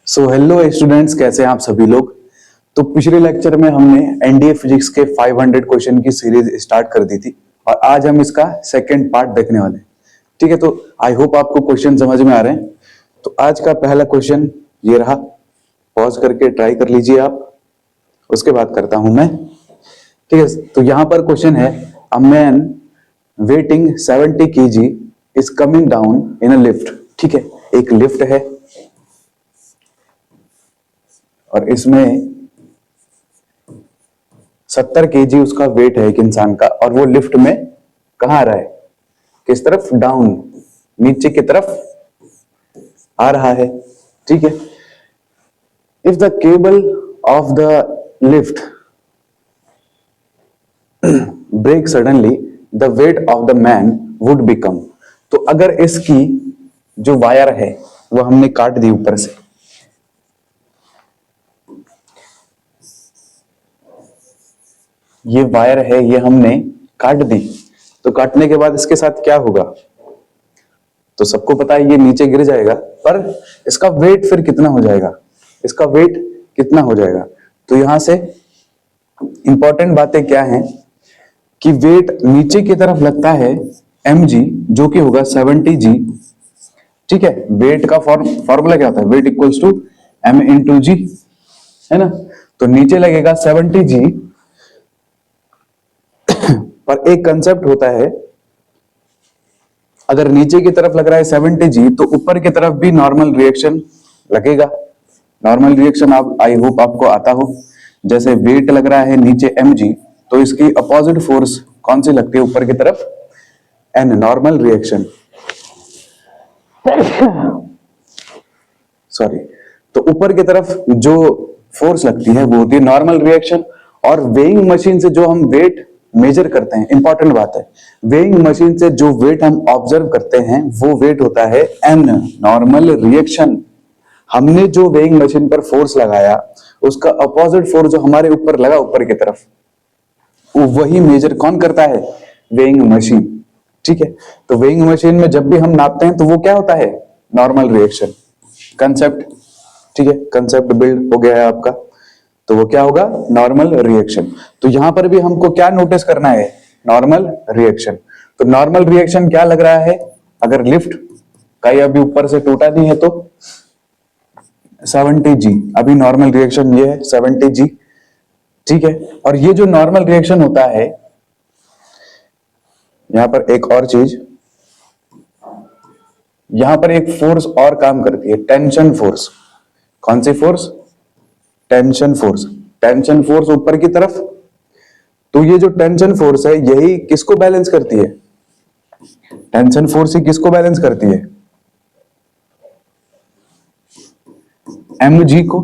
So hello students, कैसे हैं आप सभी लोग। तो पिछले लेक्चर में हमने एनडीए फिजिक्स के 500 क्वेश्चन की सीरीज स्टार्ट कर दी थी और आज हम इसका सेकंड पार्ट देखने वाले हैं। ठीक है, तो आई होप आपको क्वेश्चन समझ में आ रहे हैं। तो आज का पहला क्वेश्चन ये रहा, पॉज करके ट्राई कर लीजिए आप, उसके बाद करता हूं मैं। ठीक है, तो यहां पर क्वेश्चन है, a man waiting 70 kg is coming down in a lift. ठीक है, एक लिफ्ट है और इसमें 70 kg उसका वेट है एक इंसान का, और वो लिफ्ट में कहां आ रहा है, किस तरफ, डाउन, नीचे की तरफ आ रहा है। ठीक है, if the cable of the lift break suddenly the weight of the man would become. तो अगर इसकी जो वायर है वो हमने काट दी ऊपर से, ये वायर है ये हमने काट दी, तो काटने के बाद इसके साथ क्या होगा, तो सबको पता है ये नीचे गिर जाएगा, पर इसका वेट फिर कितना हो जाएगा, इसका वेट कितना हो जाएगा। तो यहां से इंपॉर्टेंट बातें क्या हैं कि वेट नीचे की तरफ लगता है mg, जो कि होगा 70g। ठीक है, वेट का फॉर्मूला क्या होता है, weight equals to m into G, है ना। तो नीचे लगेगा 70g, पर एक कंसेप्ट होता है, अगर नीचे की तरफ लग रहा है 70g तो ऊपर की तरफ भी नॉर्मल रिएक्शन लगेगा। नॉर्मल रिएक्शन आप, आई होप आपको आता हो। जैसे वेट लग रहा है नीचे mg, तो इसकी अपोजिट फोर्स कौन सी लगती है ऊपर की तरफ, n, नॉर्मल रिएक्शन। सॉरी, तो ऊपर की तरफ जो फोर्स लगती है वो होती है नॉर्मल रिएक्शन। और वेइंग मशीन से जो हम वेट मेजर करते हैं, इंपॉर्टेंट बात है, वेइंग मशीन से जो वेट हम ऑब्जर्व करते हैं वो वेट होता है n, नॉर्मल रिएक्शन। हमने जो वेइंग मशीन पर फोर्स लगाया उसका अपोजिट फोर्स जो हमारे ऊपर लगा ऊपर की तरफ, वही मेजर कौन करता है, वेइंग मशीन। ठीक है, तो वेइंग मशीन में जब भी हम नापते हैं तो वो क्या होता है, नॉर्मल रिएक्शन। कंसेप्ट, ठीक है, कंसेप्ट बिल्ड हो गया है आपका। तो वो क्या होगा, नॉर्मल रिएक्शन। तो यहां पर भी हमको क्या नोटिस करना है, नॉर्मल रिएक्शन। तो नॉर्मल रिएक्शन क्या लग रहा है, अगर लिफ्ट का ये अभी ऊपर से टूटा नहीं है तो 70g, अभी नॉर्मल रिएक्शन ये है 70g। ठीक है, और ये जो नॉर्मल रिएक्शन होता है, यहां पर एक और चीज, यहां पर एक फोर्स और काम करती है, टेंशन फोर्स। कौन सी force, tension force. Tension force ऊपर की तरफ। तो ये जो टेंशन फोर्स है यही किसको बैलेंस करती है, टेंशन फोर्स ही किसको बैलेंस करती है, mg को।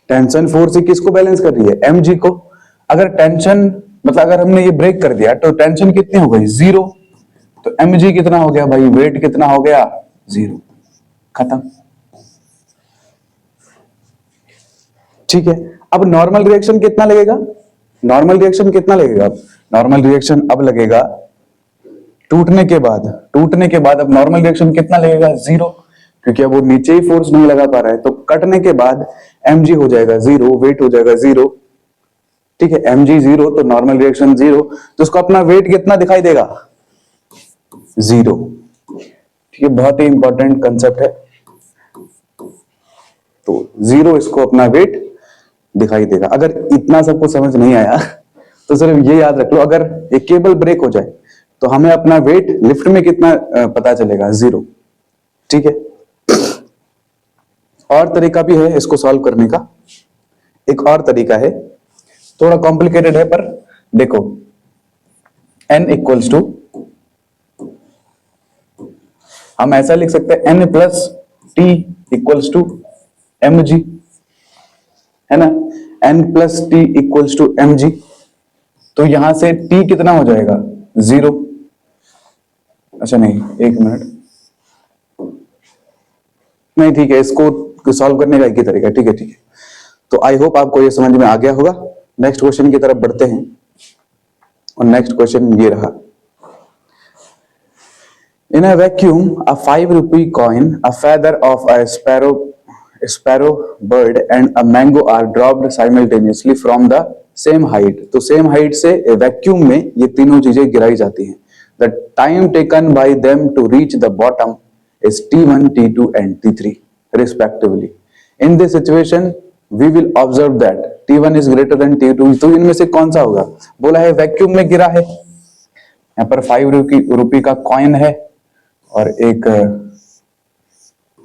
टेंशन फोर्स ही किसको बैलेंस कर रही है, mg को। अगर टेंशन, मतलब अगर हमने ये ब्रेक कर दिया तो टेंशन कितनी हो गई, 0। तो mg कितना हो गया भाई, वेट कितना हो गया, 0, खत्म। ठीक है, अब नॉर्मल रिएक्शन कितना लगेगा, नॉर्मल रिएक्शन कितना लगेगा, नॉर्मल रिएक्शन अब लगेगा टूटने के बाद। टूटने के बाद अब नॉर्मल रिएक्शन कितना लगेगा, 0, क्योंकि अब वो नीचे ही फोर्स नहीं लगा पा रहा है। तो कटने के बाद mg हो जाएगा 0, वेट हो जाएगा 0। ठीक है, mg 0 तो नॉर्मल रिएक्शन 0, तो उसको अपना वेट कितना दिखाई देगा, 0। ठीक है, बहुत ही इंपॉर्टेंट कंसेप्ट है। तो 0 इसको अपना वेट दिखाई देगा। अगर इतना सबको समझ नहीं आया तो सिर्फ ये याद रख लो, अगर एक केबल ब्रेक हो जाए तो हमें अपना वेट लिफ्ट में कितना पता चलेगा, 0। ठीक है, और तरीका भी है इसको सॉल्व करने का। एक और तरीका है, थोड़ा कॉम्प्लिकेटेड है, पर देखो, n इक्वल्स टू, हम ऐसा लिख सकते हैं n plus T equals to mg, है ना, n plus T equals to mg। तो यहां से t कितना हो जाएगा, 0। अच्छा नहीं, एक मिनट, नहीं ठीक है, इसको सॉल्व करने का एक ही तरीका है। ठीक है, ठीक है, तो आई होप आपको ये समझ में आ गया होगा। नेक्स्ट क्वेश्चन की तरफ बढ़ते हैं, और नेक्स्ट क्वेश्चन ये रहा, In a vacuum, a 5 rupee coin, a feather of a sparrow bird, and a mango are dropped simultaneously from the same height. तो सेम हाइट से वैक्यूम में ये तीनों चीजें गिराई जाती हैं. The time taken by them to reach the bottom is T1, T2, and T3 respectively. In this situation, we will observe that T1 is greater than T2. तो इनमें से कौन सा होगा? बोला है वैक्यूम में गिरा है. यहाँ पर 5 रुपी का कॉइन है और एक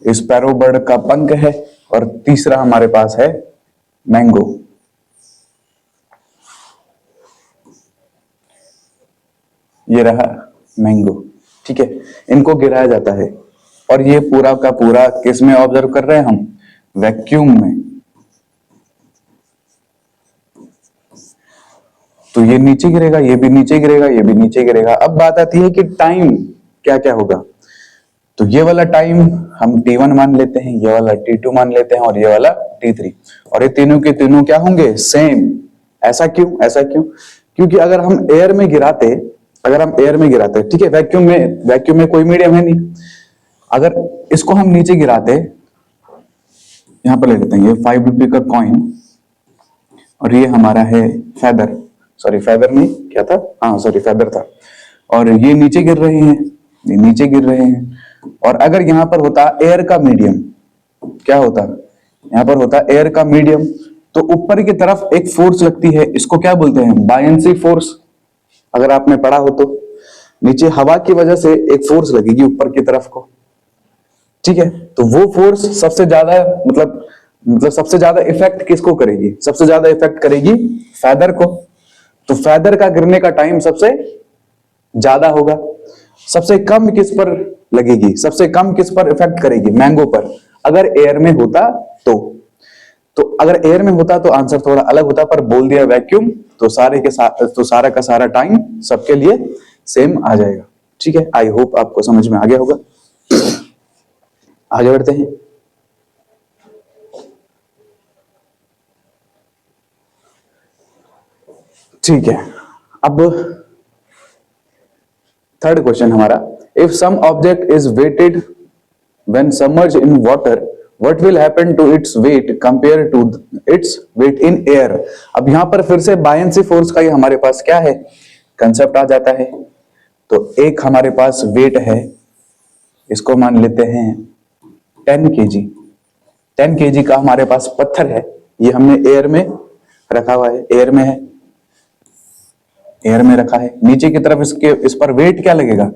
स्पैरो बर्ड का पंख है और तीसरा हमारे पास है मैंगो. ये रहा मैंगो. ठीक है, इनको गिराया जाता है और ये पूरा का पूरा किस में ऑब्जर्व कर रहे हैं हम? वैक्यूम में. तो ये नीचे गिरेगा, ये भी नीचे गिरेगा, ये भी नीचे गिरेगा. अब बात आती है कि टाइम क्या क्या होगा. तो ये वाला टाइम हम T1 मान लेते हैं, ये वाला T2 मान लेते हैं और ये वाला T3. और ये तीनों के तीनों क्या होंगे? सेम. ऐसा क्यों? ऐसा क्यों? क्योंकि अगर हम एयर में गिराते, ठीक है, वैक्यूम में कोई मीडियम है नहीं. अगर इसको हम नीचे गिराते, यहां पर ले लेते हैं ये 5 रुपये का कॉइन और ये हमारा है फेदर. सॉरी फेदर नहीं, क्या था? हाँ सॉरी फेदर था. और ये नीचे गिर रहे हैं, ये नीचे गिर रहे हैं. और अगर यहां पर होता एयर का मीडियम, क्या होता? यहां पर होता एयर का मीडियम, तो ऊपर की तरफ एक फोर्स लगती है, इसको क्या बोलते हैं? Buoyancy force. अगर आपने पढ़ा हो तो नीचे हवा की वजह से एक फोर्स लगेगी ऊपर की तरफ को. ठीक है, तो वो फोर्स सबसे ज्यादा मतलब सबसे ज्यादा इफेक्ट किसको करेगी? सबसे ज्यादा इफेक्ट करेगी फेदर को. तो फेदर का गिरने का टाइम सबसे ज्यादा होगा. सबसे कम किस पर लगेगी? सबसे कम किस पर इफेक्ट करेगी? मैंगो पर. अगर एयर में होता तो अगर एयर में होता तो आंसर थोड़ा अलग होता, पर बोल दिया वैक्यूम तो सारा का सारा टाइम सबके लिए सेम आ जाएगा. ठीक है, आई होप आपको समझ में आ गया होगा. आगे बढ़ते हैं. ठीक है, अब थर्ड क्वेश्चन हमारा. If some object is weighted when submerged in water, what will happen to its weight compared to its weight in air? अब यहां पर फिर से बायंसी फोर्स का ही हमारे पास क्या है? कंसेप्ट आ जाता है. तो एक हमारे पास वेट है, इसको मान लेते हैं 10 kg. 10 kg का हमारे पास पत्थर है, ये हमने एयर में रखा हुआ है, एयर में रखा है. नीचे की तरफ इस पर वेट क्या लगेगा?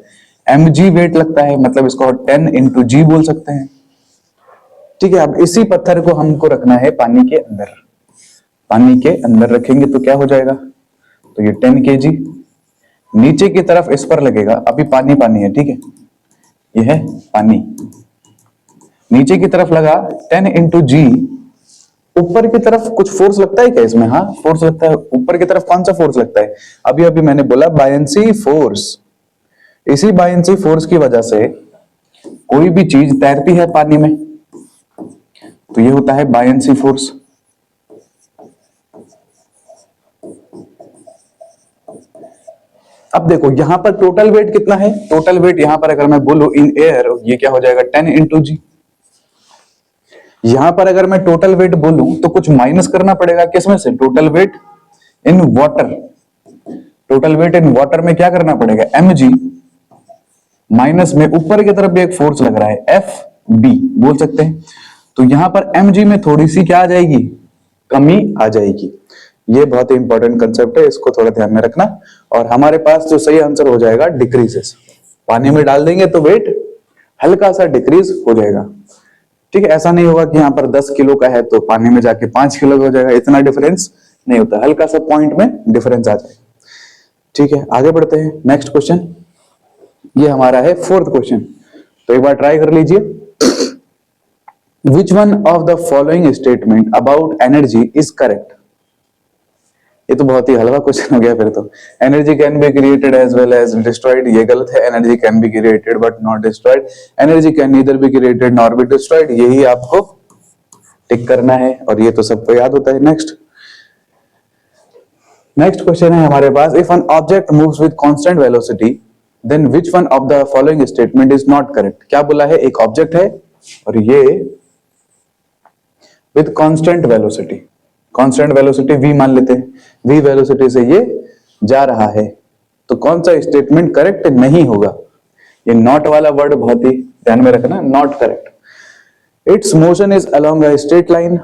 mg वेट लगता है, मतलब इसको 10 into g बोल सकते हैं. ठीक है, अब इसी पत्थर को हमको रखना है पानी के अंदर रखेंगे तो क्या हो जाएगा? तो ये 10 kg नीचे की तरफ इस पर लगेगा. अभी पानी है, ठीक है, ये है पानी. नीचे की तरफ लगा 10 into g. ऊपर की तरफ कुछ फोर्स लगता है क्या इसमें? हाँ, फोर्स लगता है. ऊपर की तरफ कौन सा फोर्स लगता है? अभी मैंने बोला बायंसी फोर्स. इसी बायंसी फोर्स की वजह से कोई भी चीज तैरती है पानी में, तो ये होता है बायंसी फोर्स. अब देखो यहां पर टोटल वेट कितना है? टोटल वेट यहां पर अगर मैं बोलूं इन एयर, ये क्या हो जाएगा? 10 into g. यहां पर अगर मैं टोटल वेट बोलूं तो कुछ माइनस करना पड़ेगा. किसमें से? Total weight in water. Total weight in water में क्या करना पड़ेगा? mg माइनस में ऊपर की तरफ भी एक फोर्स लग रहा है, fb बोल सकते हैं. तो यहां पर mg में थोड़ी सी क्या आ जाएगी? कमी आ जाएगी. ये बहुत ही इंपॉर्टेंट कंसेप्ट है, इसको थोड़ा ध्यान में रखना. और हमारे पास जो सही आंसर हो जाएगा डिक्रीजेस. पानी में डाल देंगे तो वेट हल्का सा डिक्रीज हो जाएगा. ठीक है, ऐसा नहीं होगा कि यहाँ पर 10 किलो का है तो पानी में जाके 5 किलो का हो जाएगा. इतना डिफरेंस नहीं होता, हल्का सा पॉइंट में डिफरेंस आ जाएगा. ठीक है, आगे बढ़ते हैं. नेक्स्ट क्वेश्चन ये हमारा है फोर्थ क्वेश्चन. तो एक बार ट्राई कर लीजिए. Which one of the following statement about energy is correct? ये तो बहुत ही हलवा क्वेश्चन हो गया फिर तो. Energy can be created as well as destroyed, ये गलत है. Energy can be created but not destroyed. Energy can neither be created nor be destroyed. यही आपको टिक करना है और ये तो सबको याद होता है. नेक्स्ट क्वेश्चन है हमारे पास. If an object moves with constant velocity then which one of the following statement is not correct. क्या बोला है, एक ऑब्जेक्ट है और ये with constant velocity, constant velocity v मान लेते हैं, v वेलोसिटी से ये जा रहा है, तो कौन सा स्टेटमेंट करेक्ट नहीं होगा। ये नॉट वाला वर्ड बहुत ही ध्यान में रखना, not correct. It's motion is along a straight line,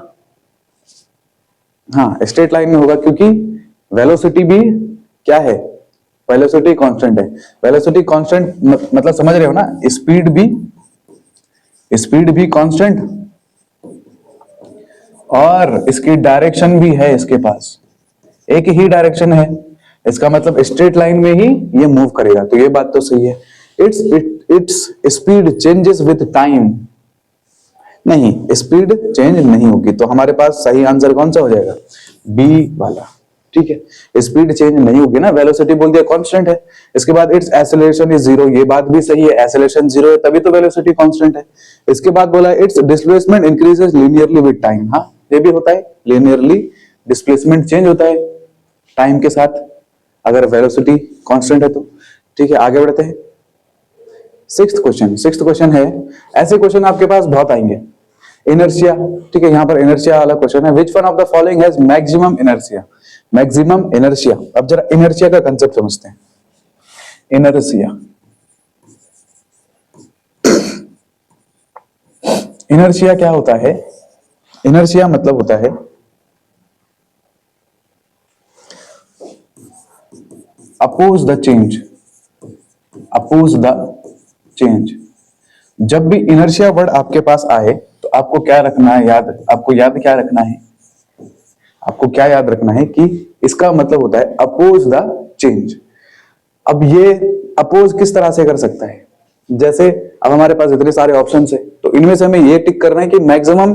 हाँ स्ट्रेट लाइन में होगा क्योंकि वेलोसिटी भी क्या है, वेलोसिटी कांस्टेंट है। वेलोसिटी कांस्टेंट मतलब समझ रहे हो ना, स्पीड भी कांस्टेंट और इसकी डायरेक्शन भी है, इसके पास एक ही डायरेक्शन है, इसका मतलब स्ट्रेट लाइन में ही ये मूव करेगा, तो ये बात तो सही है। Its speed changes with time, नहीं स्पीड चेंज नहीं होगी, तो हमारे पास सही आंसर कौन सा हो जाएगा, बी वाला। ठीक है, स्पीड चेंज नहीं होगी ना, वेलोसिटी बोल दिया कांस्टेंट है। इसके बाद इट्स एक्सेलरेशन इज जीरो, ये बात भी सही है, एक्सेलरेशन जीरो है तभी तो वेलोसिटी कांस्टेंट है। इसके बाद बोला it's displacement increases linearly with time, हाँ ये भी होता है, लीनियरली डिस्प्लेसमेंट चेंज होता है टाइम के साथ अगर वेलोसिटी कांस्टेंट है तो। ठीक है, आगे बढ़ते हैं। सिक्स्थ क्वेश्चन है, ऐसे क्वेश्चन आपके पास बहुत आएंगे। इनर्शिया, ठीक है, यहां पर इनर्शिया वाला क्वेश्चन है, which one of the following has maximum inertia. Maximum inertia, अब जरा इनर्शिया का कंसेप्ट समझते हैं। इनर्शिया, इनर्शिया क्या होता है, इनर्शिया मतलब होता है oppose the change, oppose the change. जब भी इनर्शिया वर्ड आपके पास आए तो आपको क्या रखना है याद, आपको याद क्या रखना है, आपको क्या याद रखना है कि इसका मतलब होता है अपोज द चेंज। अब ये अपोज किस तरह से कर सकता है, जैसे अब हमारे पास इतने सारे ऑप्शन है तो इनमें से हमें ये टिक करना है कि मैक्सिमम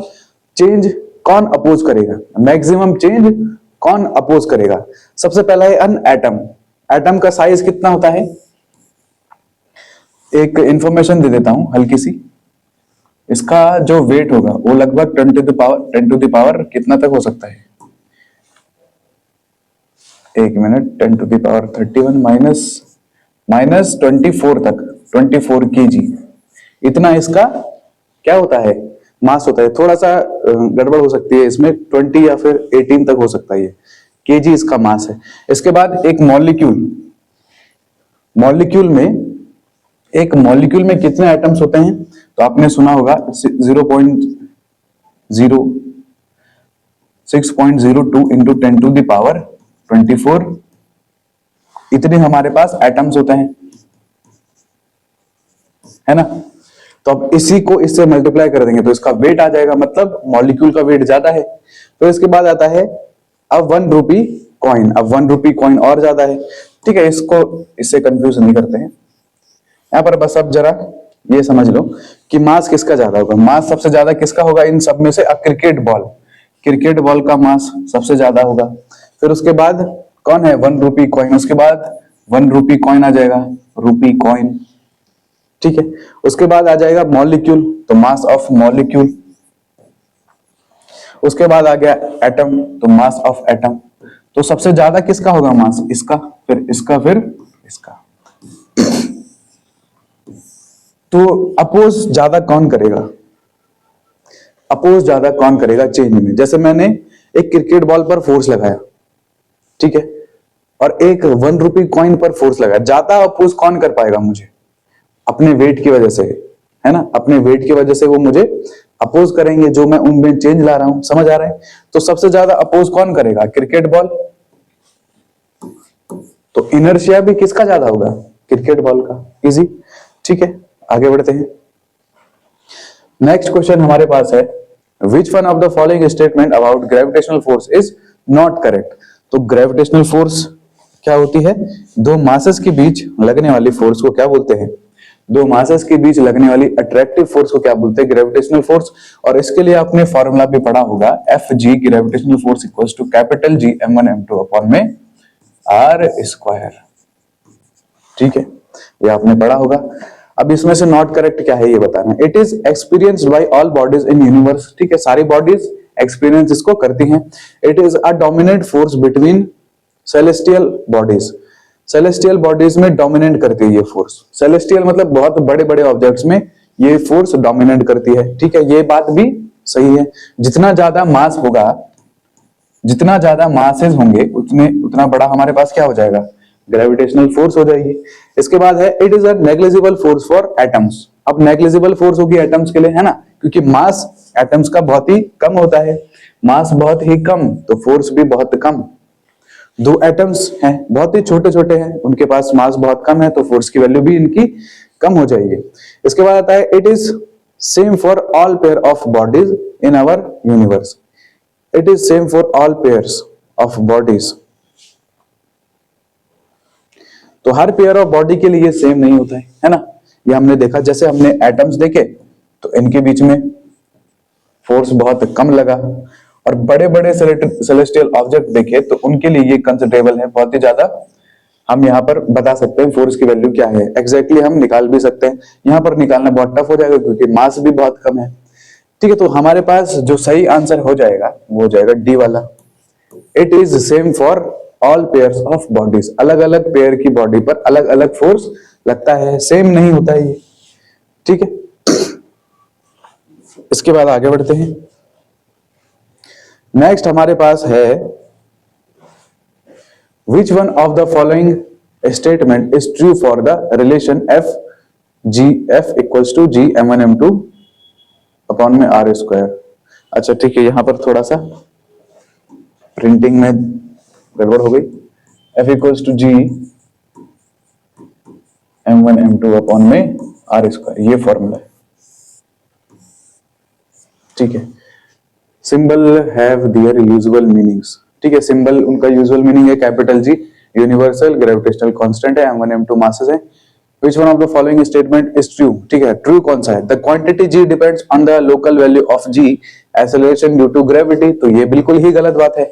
चेंज कौन अपोज करेगा, मैक्सिमम चेंज कौन अपोज करेगा। सबसे पहला है अन एटम, एटम का साइज कितना होता है, एक इंफॉर्मेशन दे देता हूं हल्की सी, इसका जो वेट होगा वो लगभग 10 टू द पावर कितना तक हो सकता है, एक minute, 10 to the power 31 minus 24 तक, 24 kg, इतना इसका क्या होता है, मास होता है। थोड़ा सा गड़बड़ हो सकती है इसमें, 20 या फिर 18 तक हो सकता है, ये केजी इसका मास है। इसके बाद एक मॉलिक्यूल में, एक मॉलिक्यूल में कितने एटम्स होते हैं, तो आपने सुना होगा 0.06.02 इंटू 10 टू द पावर 24, इतने हमारे पास एटम्स होते हैं, है ना। तो अब इसी को इससे मल्टीप्लाई कर देंगे तो इसका वेट आ जाएगा, मतलब मॉलिक्यूल का वेट ज्यादा है। तो इसके बाद आता है अब 1 रुपी कॉइन, अब 1 रुपी कॉइन और ज्यादा है। ठीक है, इसको इससे कंफ्यूज नहीं करते हैं यहां पर, बस अब जरा ये समझ लो कि मास किसका ज्यादा होगा। मास सबसे ज्यादा किसका होगा इन सब में से, क्रिकेट बॉल का मास सबसे ज्यादा होगा। फिर उसके बाद कौन है, 1 रुपी कॉइन, उसके बाद 1 रुपी कॉइन आ जाएगा, रुपी कॉइन। ठीक है, उसके बाद आ जाएगा मॉलिक्यूल, तो मास ऑफ मॉलिक्यूल। उसके बाद आ गया एटम, तो मास ऑफ एटम। तो सबसे ज्यादा किसका होगा मास, इसका, फिर इसका, फिर इसका। तो अपोज ज्यादा कौन करेगा, अपोज ज्यादा कौन करेगा चेंज में। जैसे मैंने एक क्रिकेट बॉल पर फोर्स लगाया, ठीक है, और एक 1 रुपी कॉइन पर फोर्स लगाया, ज्यादा अपोज कौन कर पाएगा मुझे, अपने वेट की वजह से, है ना, अपने वेट की वजह से वो मुझे अपोज करेंगे, जो मैं उनमें चेंज ला रहा हूं, समझ आ रहा है। तो सबसे ज्यादा अपोज कौन करेगा, क्रिकेट बॉल। तो इनर्शिया भी किसका ज्यादा होगा, क्रिकेट बॉल का, इजी। ठीक है, आगे बढ़ते हैं। नेक्स्ट क्वेश्चन हमारे पास है, which one of the following statement about gravitational force is not correct. तो ग्रेविटेशनल फोर्स क्या होती है, दो मासेस के बीच लगने वाली फोर्स को क्या बोलते हैं, दो मासेस के बीच लगने वाली अट्रैक्टिव फोर्स को क्या बोलते हैं, ग्रेविटेशनल फोर्स। और इसके लिए आपने फॉर्मूला भी पढ़ा होगा, Fg gravitational force equals to capital G m1 m2 upon में r स्क्वायर। ठीक है, ये आपने पढ़ा होगा। अब इसमें से नॉट करेक्ट क्या है ये बताना। It is experienced bye all bodies in universe. ठीक है, सारी बॉडीज एक्सपीरियंस इसको करती हैं। It is a dominant force between celestial bodies. Celestial bodies में डोमिनेट करती है ये फोर्स। सेलेस्टियल मतलब बहुत बड़े बड़े ऑब्जेक्ट्स में ये फोर्स डोमिनेट करती है, ठीक है, ये बात भी सही है। जितना ज्यादा मास होगा, जितना ज्यादा मासेस होंगे उतना बड़ा हमारे पास क्या हो जाएगा, ग्रेविटेशनल फोर्स हो जाएगी। इसके बाद है it is a negligible force for atoms. अब नेग्लिजिबल फोर्स होगी एटम्स के लिए, है ना, क्योंकि मास एटम्स का बहुत ही कम होता है, मास बहुत ही कम तो फोर्स भी बहुत कम। दो एटम्स हैं, बहुत ही छोटे छोटे हैं, उनके पास मास बहुत कम है तो फोर्स की वैल्यू भी इनकी कम हो जाएगी। इसके बाद आता है it is same for all pair of bodies in our universe. It is same for all pairs of bodies. तो हर पेयर ऑफ बॉडी के लिए सेम नहीं होता है ना, ये हमने देखा। जैसे हमने एटम्स देखे तो इनके बीच में फोर्स बहुत कम लगा, और बड़े बड़े सेलेस्टियल ऑब्जेक्ट देखे तो उनके लिए ये कंसिडरेबल है, बहुत ही ज्यादा। हम यहाँ पर बता सकते हैं फोर्स की वैल्यू क्या है, एग्जैक्टली हम निकाल भी सकते हैं। यहाँ पर निकालना बहुत टफ हो जाएगा क्योंकि मास भी बहुत कम है, ठीक है। तो हमारे पास जो सही आंसर हो जाएगा वो हो जाएगा डी वाला। It is same for all pairs of bodies. अलग अलग पेयर की बॉडी पर अलग अलग फोर्स लगता है, सेम नहीं होता है ये, ठीक है। इसके बाद आगे बढ़ते हैं। नेक्स्ट हमारे पास है which one of the following statement is true for the relation F G F equals to G m1m2 upon में आर स्क्वायर। अच्छा ठीक है, यहां पर थोड़ा सा प्रिंटिंग में गड़बड़ हो गई। F equals to G m1m2 upon में आर स्क्वायर, ये फॉर्मूला है, ठीक है। Symbol have their usual meanings, ठीक है। सिंबल उनका यूजुअल मीनिंग है capital G universal gravitational constant है, m1m2 मासेस है। Which one of the following statement is true? ठीक है, ट्रू कौन सा है? The quantity g depends on the local value of g acceleration due to gravity। तो ये बिल्कुल ही गलत बात है।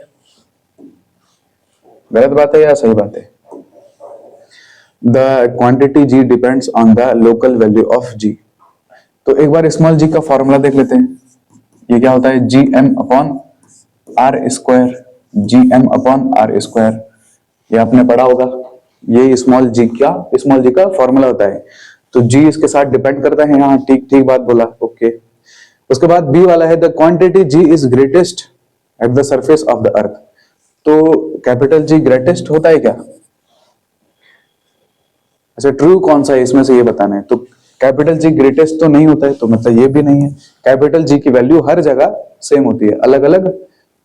गलत बात है या सही बात है? The quantity g depends on the local value of g। तो एक बार स्मॉल g का फॉर्मूला देख लेते हैं। ये क्या होता है, G M upon R square, G M upon R square, ये आपने पढ़ा होगा। ये स्मॉल जी का फॉर्मूला होता है। तो जी इसके साथ डिपेंड करता है, यहाँ ठीक ठीक बात बोला, ओके। उसके बाद बी वाला है the quantity G is greatest at the surface of the earth. तो कैपिटल जी ग्रेटेस्ट होता है क्या? अच्छा, ट्रू कौन सा है इसमें से ये बताना है। तो कैपिटल जी ग्रेटेस्ट तो नहीं होता है, तो मतलब ये भी नहीं है। कैपिटल जी की वैल्यू हर जगह सेम होती है, अलग अलग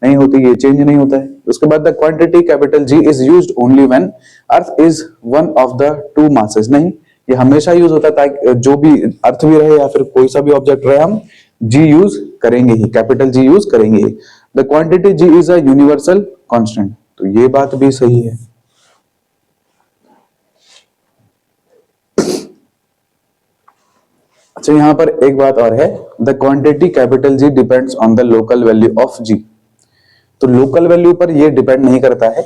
नहीं होती, ये चेंज नहीं होता है। उसके बाद the quantity capital ji is used only when earth is one of the two masses. नहीं, ये हमेशा यूज होता है, ताकि जो भी अर्थ भी रहे या फिर कोई सा भी ऑब्जेक्ट रहे, हम जी यूज करेंगे ही, कैपिटल जी यूज करेंगे ही। The quantity G is a universal constant, तो ये बात भी सही है। अच्छा, यहां पर एक बात और है, the quantity capital G depends on the local value of G. तो लोकल वैल्यू पर ये डिपेंड नहीं करता है,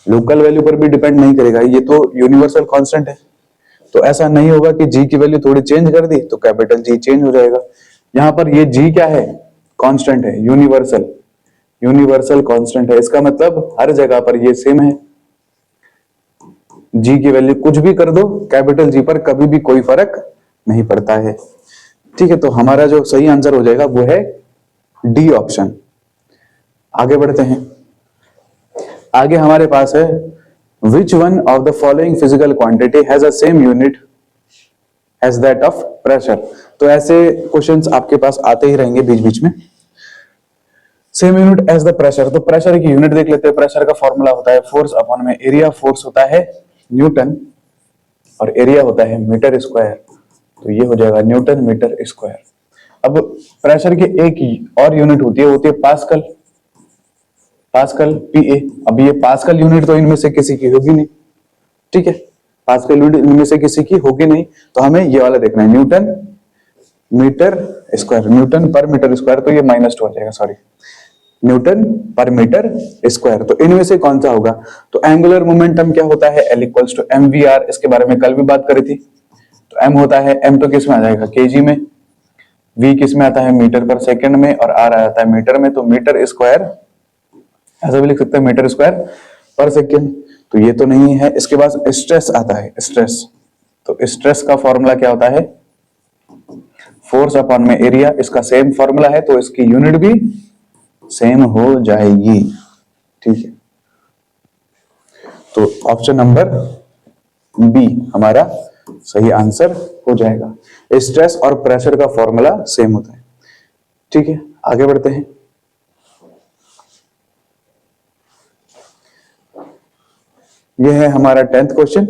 लोकल वैल्यू पर भी डिपेंड नहीं करेगा, ये तो यूनिवर्सल कांस्टेंट है। तो ऐसा नहीं होगा कि जी की वैल्यू थोड़ी चेंज कर दी तो कैपिटल जी चेंज हो जाएगा। यहां पर ये जी क्या है, कांस्टेंट है, यूनिवर्सल, यूनिवर्सल कांस्टेंट है। इसका मतलब हर जगह पर ये सेम है। जी की वैल्यू कुछ भी कर दो, कैपिटल जी पर कभी भी कोई फर्क नहीं पड़ता है, ठीक है। तो हमारा जो सही आंसर हो जाएगा वो है डी ऑप्शन। आगे बढ़ते हैं। आगे हमारे पास है which one of the following physical quantity has a same unit as that of pressure. तो ऐसे क्वेश्चंस आपके पास आते ही रहेंगे बीच बीच में। Same unit as the pressure, तो प्रेशर की यूनिट देख लेते हैं। प्रेशर का फॉर्मूला होता है फोर्स अपॉन में एरिया। फोर्स होता है न्यूटन और एरिया होता है मीटर स्क्वायर, तो ये हो जाएगा न्यूटन मीटर स्क्वायर। अब प्रेशर की एक और यूनिट होती है पास्कल, पास्कल पीए। अब ये पास्कल यूनिट तो इनमें से किसी की होगी नहीं, ठीक है, पास्कल यूनिट इनमें से किसी की होगी नहीं, तो हमें ये वाला देखना है, न्यूटन मीटर स्क्वायर, न्यूटन पर मीटर स्क्वायर। तो ये -2 हो जाएगा, सॉरी, न्यूटन पर मीटर स्क्वायर। तो इनमें से कौन सा होगा? तो एंगुलर मोमेंटम क्या होता है, L इक्वल्स टू mvr। इसके बारे में कल भी बात करी थी। तो m होता है, m तो किस में आ जाएगा, केजी में, v किस में आता है, मीटर पर सेकंड में, और r आता है मीटर में। तो मीटर स्क्वायर ऐसा भी लिख सकते हैं, मीटर स्क्वायर पर सेकेंड। तो ये तो नहीं है। इसके बाद स्ट्रेस आता है, स्ट्रेस। तो स्ट्रेस का फॉर्मूला क्या होता है? फोर्स अपॉन में एरिया। इसका सेम फॉर्मूला है तो इसकी यूनिट भी सेम हो जाएगी। ठीक है, तो ऑप्शन नंबर बी हमारा सही आंसर हो जाएगा। स्ट्रेस और प्रेशर का फॉर्मूला सेम होता है। ठीक है, आगे बढ़ते हैं। यह है हमारा 10th question.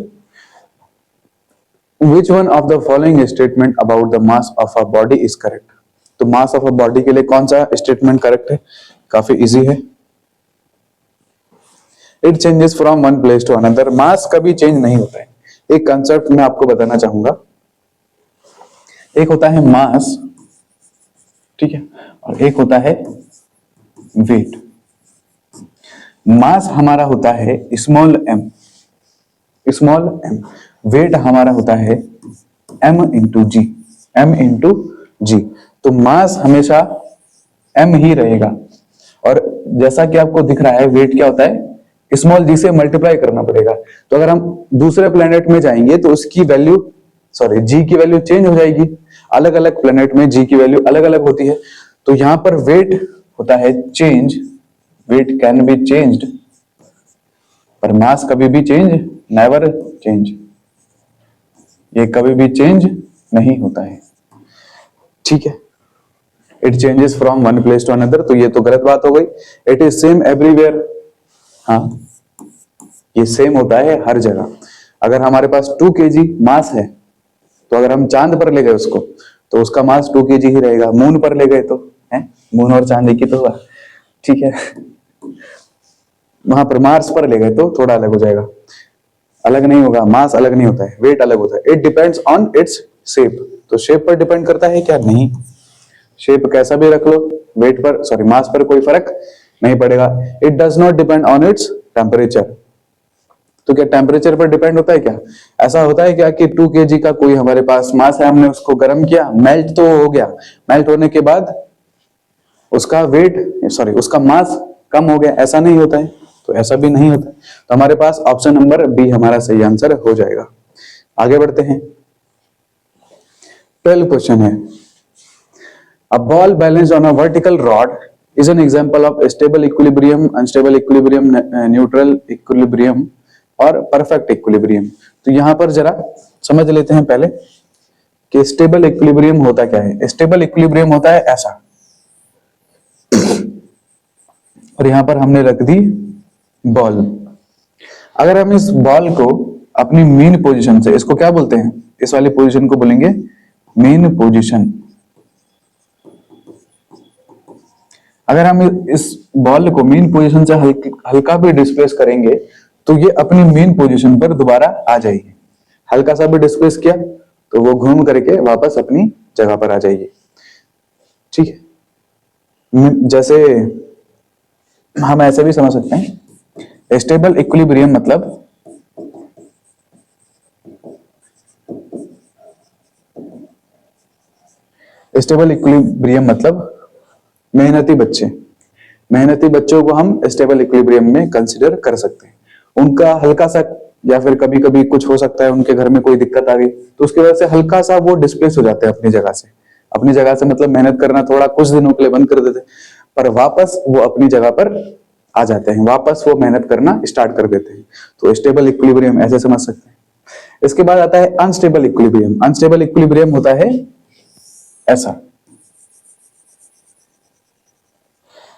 Which one of the following statement about the mass of a body is correct? तो मास ऑफ अ बॉडी के लिए कौन सा स्टेटमेंट करेक्ट है? काफी इजी है। It changes from one place to another. Mass कभी change नहीं होता है। एक कंसेप्ट मैं आपको बताना चाहूंगा। एक होता है मास, ठीक है, और एक होता है वेट। मास हमारा होता है small m, small m. Weight हमारा होता है m into g, m into g. तो मास हमेशा m ही रहेगा। और जैसा कि आपको दिख रहा है, वेट क्या होता है? स्मॉल जी से मल्टीप्लाई करना पड़ेगा। तो अगर हम दूसरे प्लेनेट में जाएंगे तो उसकी वैल्यू, सॉरी, जी की वैल्यू चेंज हो जाएगी। अलग अलग प्लेनेट में जी की वैल्यू अलग अलग होती है। तो यहां पर वेट होता है change, weight can be changed, पर मास कभी भी चेंज नेवर चेंज, ये कभी भी चेंज नहीं होता है। ठीक है, it changes from one place to another, तो ये तो गलत बात हो गई। इट इज सेम एवरीवेयर, हाँ, ये सेम होता है हर जगह। अगर हमारे पास 2 kg मास है, तो अगर हम चांद पर ले गए उसको, तो उसका मास 2 kg ही रहेगा। मून पर ले गए तो है, मून और चांद एक ही तो हुआ। ठीक है, वहां पर मार्स पर ले गए तो थोड़ा अलग हो जाएगा, अलग नहीं होगा, मास अलग नहीं होता है, वेट अलग होता है। It depends on its shape. तो शेप पर डिपेंड करता है क्या? नहीं, शेप कैसा भी रख लो, वेट पर, सॉरी, मास पर कोई फर्क नहीं पड़ेगा। It does not depend on its temperature. तो क्या टेम्परेचर पर डिपेंड होता है क्या? ऐसा होता है क्या कि 2 kg का कोई हमारे पास मास है, हमने उसको गर्म किया, मेल्ट तो हो गया, मेल्ट होने के बाद उसका वेट, सॉरी, उसका मास कम हो गया? ऐसा नहीं होता है। तो ऐसा भी नहीं होता है। तो हमारे पास ऑप्शन नंबर बी हमारा सही आंसर हो जाएगा। आगे बढ़ते हैं। 12 क्वेश्चन है। A ball balanced on a vertical rod is an example of stable equilibrium, unstable equilibrium, neutral equilibrium और परफेक्ट इक्विलिब्रियम। तो यहां पर जरा समझ लेते हैं पहले कि स्टेबल इक्विलिब्रियम होता क्या है। स्टेबल इक्विलिब्रियम होता है ऐसा, और यहां पर हमने रख दी बॉल। अगर हम इस बॉल को अपनी मेन पोजीशन से, इसको क्या बोलते हैं? इस वाली पोजीशन को बोलेंगे मेन पोजीशन। अगर हम इस बॉल को मेन पोजीशन से हल्का भी डिस्प्लेस करेंगे तो ये अपनी मेन पोजीशन पर दोबारा आ जाएगी। हल्का सा भी डिस्प्लेस किया तो वो घूम करके वापस अपनी जगह पर आ जाएगी। ठीक है, जैसे हम ऐसे भी समझ सकते हैं, स्टेबल इक्विलिब्रियम मतलब मेहनती बच्चे, मेहनती बच्चों को हम स्टेबल इक्विलिब्रियम में कंसीडर कर सकते हैं। उनका हल्का सा, या फिर कभी कभी कुछ हो सकता है उनके घर में कोई दिक्कत आ गई, तो उसकी वजह से हल्का सा वो डिस्प्लेस हो जाते हैं अपनी जगह से। अपनी जगह से मतलब मेहनत करना थोड़ा कुछ दिनों के लिए बंद कर देते, पर वापस वो अपनी जगह पर आ जाते हैं, वापस वो मेहनत करना स्टार्ट कर देते हैं। तो स्टेबल इक्विलिब्रियम ऐसे समझ सकते हैं। इसके बाद आता है अनस्टेबल इक्विलिब्रियम। अनस्टेबल इक्विलिब्रियम होता है ऐसा,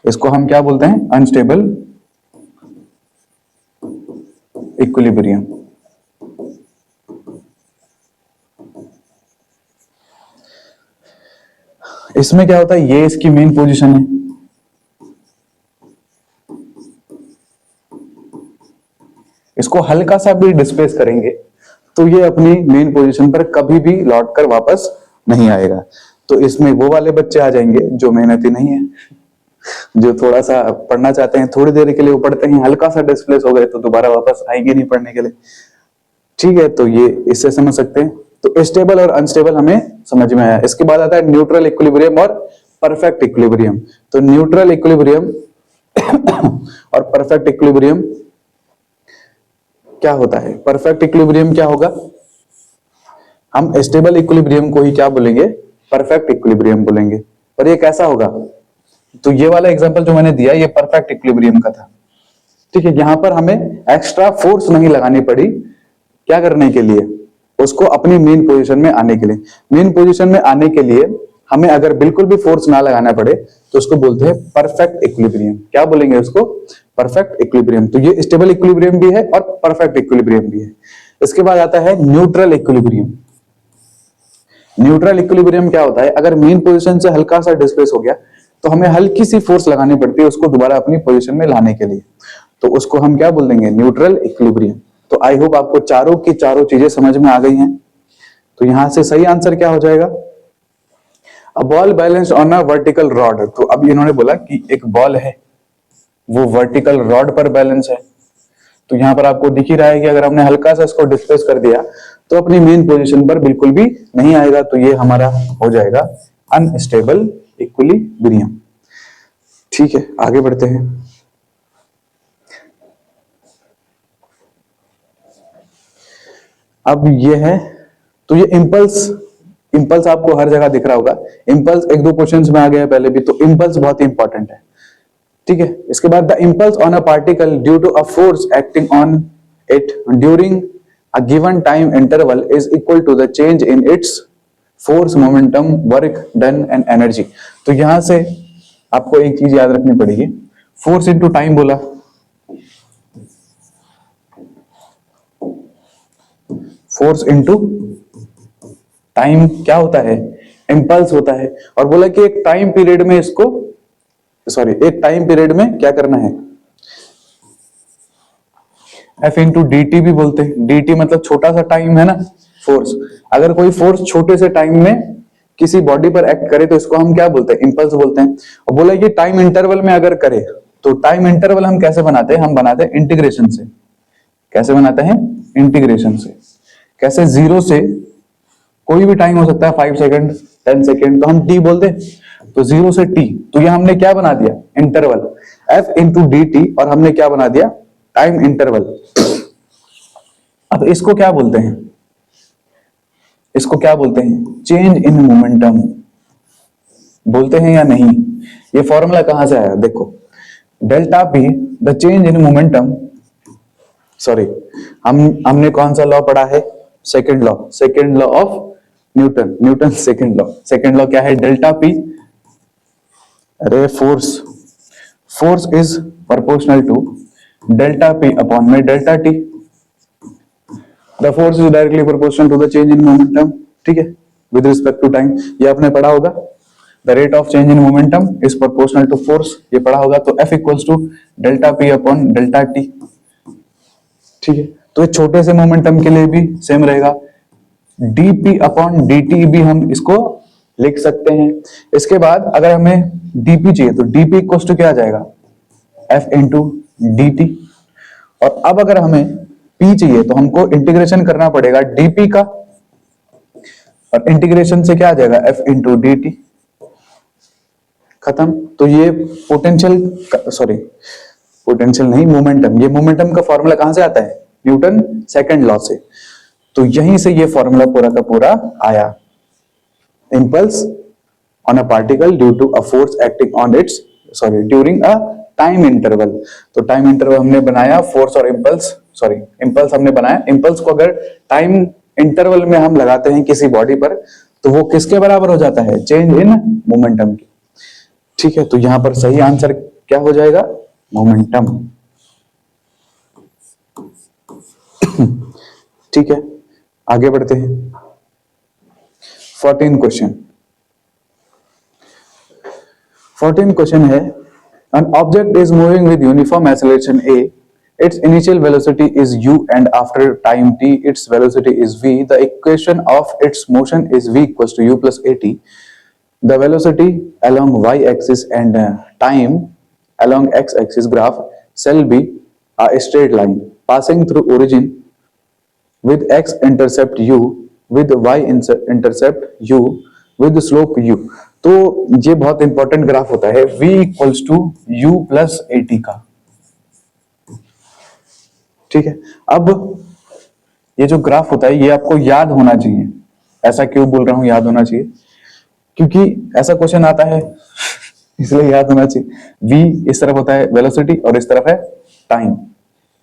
इसको हम क्या बोलते हैं? Unstable equilibrium. इसमें क्या होता है? ये इसकी मेन पोजीशन है, इसको हल्का सा भी डिस्प्लेस करेंगे तो ये अपनी मेन पोजीशन पर कभी भी लौट कर वापस नहीं आएगा। तो इसमें वो वाले बच्चे आ जाएंगे जो मेहनती नहीं है, जो थोड़ा सा पढ़ना चाहते हैं, थोड़ी देर के लिए वो पढ़ते हैं, हल्का सा डिस्प्लेस हो गए तो दोबारा वापस आएंगे नहीं पढ़ने के लिए। ठीक है, तो ये इससे समझ सकते हैं। तो स्टेबल और अनस्टेबल हमें समझ में आया। इसके बाद आता है न्यूट्रल इक्विलिब्रियम और परफेक्ट इक्विलिब्रियम। तो न्यूट्रल इक्विलिब्रियम और परफेक्ट इक्विलिब्रियम क्या होता है? परफेक्ट इक्विलिब्रियम क्या होगा? हम स्टेबल इक्विलिब्रियम को ही क्या बोलेंगे? परफेक्ट इक्विलिब्रियम बोलेंगे। और ये कैसा होगा? तो ये वाला एग्जांपल जो मैंने दिया ये परफेक्ट इक्विलिब्रियम का था। ठीक है, यहां पर हमें एक्स्ट्रा फोर्स नहीं लगानी पड़ी, क्या करने के लिए? उसको अपनी मेन पोजीशन में आने के लिए। मेन पोजीशन में आने के लिए हमें अगर बिल्कुल भी फोर्स ना लगाना पड़े तो उसको बोलते हैं परफेक्ट इक्विलिब्रियम। क्या बोलेंगे उसको? Perfect equilibrium. तो ये स्टेबल इक्विलिब्रियम भी है और परफेक्ट इक्विलिब्रियम भी है। इसके बाद आता है न्यूट्रल इक्विलिब्रियम। न्यूट्रल इक्विलिब्रियम क्या होता है? अगर मेन पोजीशन से हल्का सा डिस्प्लेस हो गया तो हमें हल्की सी फोर्स लगानी पड़ती है उसको दोबारा अपनी पोजीशन में लाने के लिए, तो उसको हम क्या बोल देंगे? Neutral equilibrium. तो आई होप आपको चारों की चारों चीजें समझ में आ गई हैं। तो यहां से सही आंसर क्या हो जाएगा? A ball balanced on a vertical rod. तो अब इन्होंने बोला कि एक बॉल है वो वर्टिकल रॉड पर बैलेंस है। तो यहां पर आपको दिख ही रहा है कि अगर हमने हल्का सा इसको डिस्प्लेस कर दिया तो अपनी मेन पोजीशन पर बिल्कुल भी नहीं आएगा। तो ये हमारा हो जाएगा अनस्टेबल इक्विलिब्रियम। ठीक है, आगे बढ़ते हैं। अब ये है, तो ये इंपल्स, इंपल्स आपको हर जगह दिख रहा होगा। इंपल्स एक दो क्वेश्चंस में आ गया पहले भी, तो इंपल्स बहुत ही इंपॉर्टेंट है। ठीक है, इसके बाद the impulse on a particle due to a force acting on it during a given time interval is equal to the change in its force, momentum, work done and energy. तो यहां से आपको एक चीज याद रखनी पड़ेगी, फोर्स इंटू टाइम बोला, फोर्स इंटू टाइम क्या होता है? इंपल्स होता है। और बोला कि एक टाइम पीरियड में इसको, सॉरी, एक टाइम पीरियड में क्या करना है? एफ इंटू डी टी भी बोलते हैं। डी टी मतलब छोटा सा टाइम है ना, फोर्स। अगर कोई फोर्स छोटे से टाइम में किसी बॉडी पर एक्ट करे तो इसको हम क्या बोलते हैं? इंपल्स बोलते हैं। और बोला कि टाइम इंटरवल में अगर करे, तो टाइम इंटरवल हम कैसे बनाते हैं? हम बनाते हैं इंटीग्रेशन से। कैसे बनाते हैं? इंटीग्रेशन से। कैसे? जीरो से कोई भी टाइम हो सकता है, 5 सेकंड, 10 सेकंड, तो हम टी बोलते हैं। तो जीरो से टी, तो ये हमने क्या बना दिया? Interval, F into D T, और हमने क्या बना दिया? Time interval. अब इसको क्या बोलते हैं? इसको क्या बोलते हैं? चेंज इन मोमेंटम बोलते हैं या नहीं? ये फॉर्मूला कहां से आया? देखो, delta P the change in momentum, sorry, हमने कौन सा लॉ पढ़ा है? Second law, second law of Newton, Newton second law. Second लॉ क्या है? डेल्टा पी, अरे force, force is proportional to delta P upon में delta T. The force is directly proportional to the change in momentum. ठीक है, with respect to time, ये आपने पढ़ा होगा। The rate of change in momentum is proportional to force, ये पढ़ा होगा। तो F equals to delta P upon delta T. ठीक है, तो ये छोटे से मोमेंटम के लिए भी सेम रहेगा। dp अपॉन dt भी हम इसको लिख सकते हैं। इसके बाद अगर हमें dp चाहिए तो dp इक्वल्स टू क्या आ जाएगा? f into D T. और अब अगर हमें p चाहिए तो हमको इंटीग्रेशन करना पड़ेगा dp का, और इंटीग्रेशन से क्या आ जाएगा? f into D T. खत्म। तो ये पोटेंशियल, सॉरी पोटेंशियल नहीं, मोमेंटम, ये मोमेंटम का फॉर्मूला कहां से आता है? न्यूटन सेकंड लॉ से। तो यहीं से ये फॉर्मूला पूरा का पूरा आया। Impulse on a particle due to a force acting on its, sorry, during a time interval. तो टाइम इंटरवल हमने बनाया, फोर्स और इंपल्स, सॉरी इंपल्स हमने बनाया। इंपल्स को अगर टाइम इंटरवल में हम लगाते हैं किसी बॉडी पर तो वो किसके बराबर हो जाता है? चेंज इन मोमेंटम की। ठीक है, तो यहां पर सही आंसर क्या हो जाएगा? मोमेंटम। ठीक है, आगे बढ़ते हैं। 14 क्वेश्चन, 14 क्वेश्चन है, an object is moving with uniform acceleration a, its initial velocity is u and after time t its velocity is v. The equation of its motion is v equals to u plus at. The velocity along y axis and time along x axis graph shall be a straight line passing through origin with x intercept u, with y intercept u, with slope u. तो ये बहुत important graph होता है v equals to u plus AT का। ठीक है, अब ये जो ग्राफ होता है ये आपको याद होना चाहिए। ऐसा क्यों बोल रहा हूं याद होना चाहिए, क्योंकि ऐसा क्वेश्चन आता है इसलिए याद होना चाहिए। v इस तरफ होता है वेलोसिटी और इस तरफ है टाइम,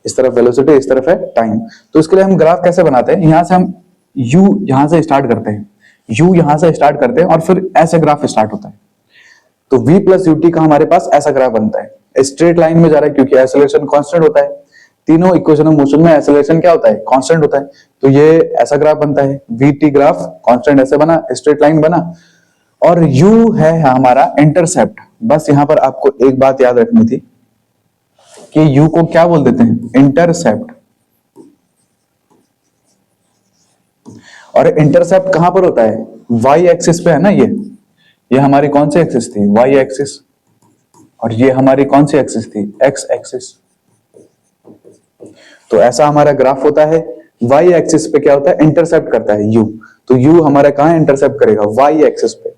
इस तरफ वेलोसिटी इस तरफ है टाइम। तो इसके लिए हम ग्राफ कैसे बनाते हैं, यहां से हम u यहां से स्टार्ट करते हैं, u यहां से स्टार्ट करते हैं और फिर ऐसे ग्राफ स्टार्ट होता है। तो v प्लस ut का हमारे पास ऐसा ग्राफ बनता है, स्ट्रेट लाइन में जा रहा है क्योंकि एक्सेलरेशन कांस्टेंट होता है। तीनों इक्वेशन ऑफ मोशन में एक्सेलरेशन क्या होता है, कांस्टेंट होता है। तो ये ऐसा ग्राफ बनता है, vt ग्राफ कांस्टेंट ऐसे बना, स्ट्रेट लाइन बना। और u है हमारा इंटरसेप्ट। बस यहां पर आपको एक बात याद रखनी थी कि u को क्या बोल देते हैं, इंटरसेप्ट। और इंटरसेप्ट कहां पर होता है, y एक्सिस पे है ना। ये हमारी कौन सी एक्सिस थी, y एक्सिस, और ये हमारी कौन सी एक्सिस थी, x एक्सिस। तो ऐसा हमारा ग्राफ होता है, y एक्सिस पे क्या होता है, इंटरसेप्ट करता है u। तो u हमारा कहां इंटरसेप्ट करेगा, y एक्सिस पे,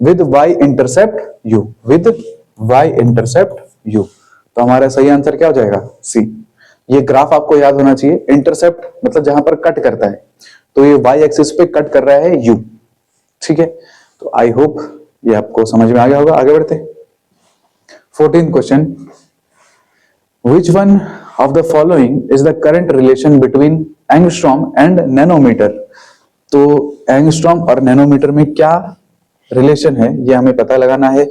with y intercept u, with y intercept u। तो हमारा सही आंसर क्या हो जाएगा, C। ये ग्राफ आपको याद होना चाहिए, इंटरसेप्ट मतलब जहां पर कट करता है, तो ये y एक्सिस पे कट कर रहा है u। ठीक है, तो आई होप ये आपको समझ में आ गया होगा। आगे बढ़ते 14th question, which one of the following is the current relation between angstrom and nanometer। तो एंगस्ट्रॉम और नैनोमीटर में क्या रिलेशन है ये हमें पता लगाना है।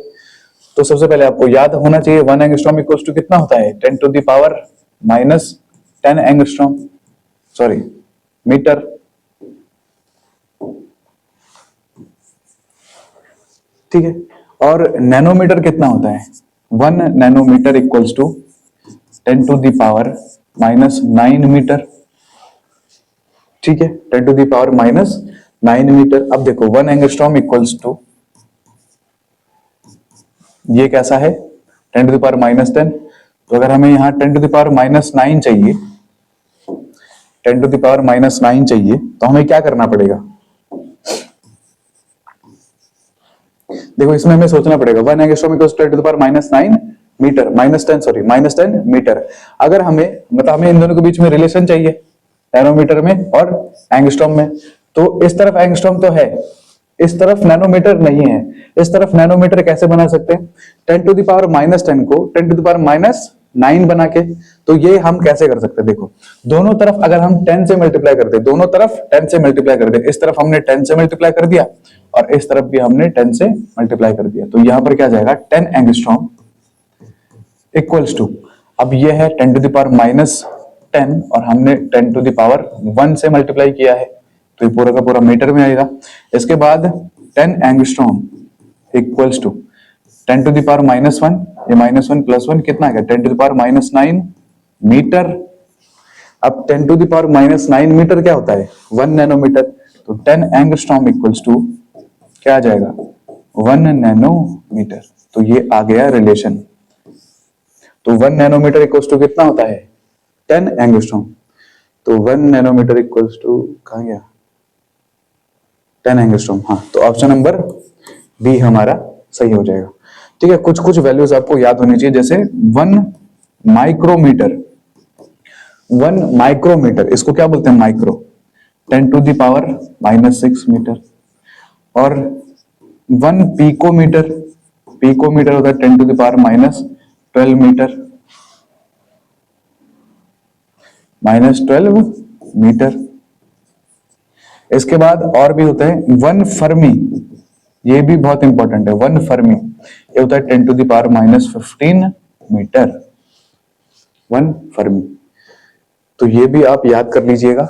तो सबसे पहले आपको याद होना चाहिए 1 एंगस्ट्रॉम इक्वल्स टू कितना होता है, 10 to the power -10 angstrom, sorry metre. ठीक है, और नैनोमीटर कितना होता है, 1 nanometre equals to 10 to the power -9 metre. ठीक है, 10 टू द पावर -9 मीटर। अब देखो 1 एंगस्ट्रॉम इक्वल्स टू, ये कैसा है, 10 टू द पावर -10। तो अगर हमें यहाँ 10 टू द पावर -9 चाहिए, 10 टू द पावर -9 चाहिए, तो हमें क्या करना पड़ेगा, देखो इसमें हमें सोचना पड़ेगा 1 angstrom equals to 10 to the power -9 metre, -10 metre. अगर हमें मतलब हमें इन दोनों के बीच में रिलेशन चाहिए, नैनोमीटर में और एंगस्ट्रॉम में। तो इस तरफ एंगस्ट्रॉम तो है, इस तरफ नैनोमीटर नहीं है। इस तरफ नैनोमीटर कैसे बना सकते हैं, 10 टू द पावर -10 को 10 टू द पावर -9 बना के। तो ये हम कैसे कर सकते हैं, देखो दोनों तरफ अगर हम 10 से मल्टीप्लाई कर दे, दोनों तरफ 10 से मल्टीप्लाई कर दे, इस तरफ हमने 10 से मल्टीप्लाई कर दिया और इस तरफ भी हमने 10 से मल्टीप्लाई कर दिया। तो यहां पर क्या जाएगा, 10 एंगस्ट्रॉम इक्वल्स टू, अब ये है 10 टू द पावर -10 और हमने 10 टू द पावर 1 से मल्टीप्लाई किया है, तो ये पूरा का पूरा मीटर में आएगा। इसके बाद 10 angstrom equals to 10 to the power -1, ये -1 + 1 कितना है, 10 टू द पावर -9 मीटर। अब 10 टू द पावर -9 मीटर क्या होता है, 1 नैनोमीटर। तो 10 एंगस्ट्रॉम इक्वल्स टू क्या आ जाएगा, 1 नैनोमीटर। तो ये आ गया रिलेशन। तो 1 नैनोमीटर इक्वल्स टू कितना होता है, 10 एंगस्ट्रॉम। तो 1 नैनोमीटर इक्वल्स टू कहां गया, 10 एंगस्ट्रॉम। हाँ, तो ऑप्शन नंबर बी हमारा सही हो जाएगा। ठीक है, कुछ कुछ वैल्यूज आपको याद होनी चाहिए, जैसे 1 माइक्रोमीटर, 1 माइक्रोमीटर इसको क्या बोलते हैं, micro, 10 to the power -6 metre. और 1 पिकोमीटर, पिकोमीटर होता है 10 to the power -12 metre, -12 metre. इसके बाद और भी होते हैं 1 फर्मी, ये भी बहुत इंपॉर्टेंट है, 1 फर्मी ये होता है 10 to the power -15 metre, 1 fermi. तो ये भी आप याद कर लीजिएगा,